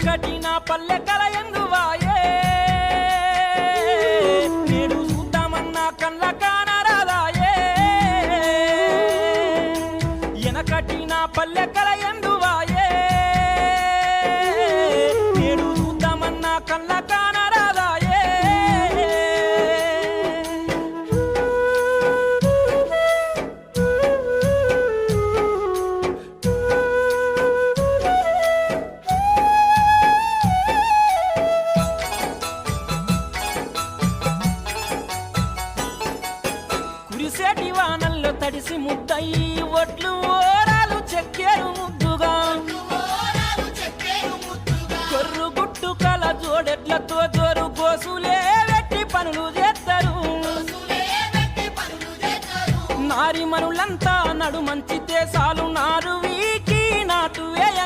ఎనకటి నా పల్లె కల ఎందువాయే నేడు చూద్దామన్నా కళ్ళ కానరాదాయే ఎనకటి నా పల్లె కల ఎందువాయే నేడు చూద్దామన్నా కళ్ళ కానరాదాయే కురిసేటి వానల్లో తడిసి ముద్దయి ఒట్లు ఓరాలు చెక్కేరు ముద్దుగా కొర్రు గుట్టు కల జోడెడ్లతో జోరు గోసులే వెట్టి పనులు చేస్తారు నారి మనులంతా నడు మంచితే సాలు నారు వీకి నాటు వేయంగా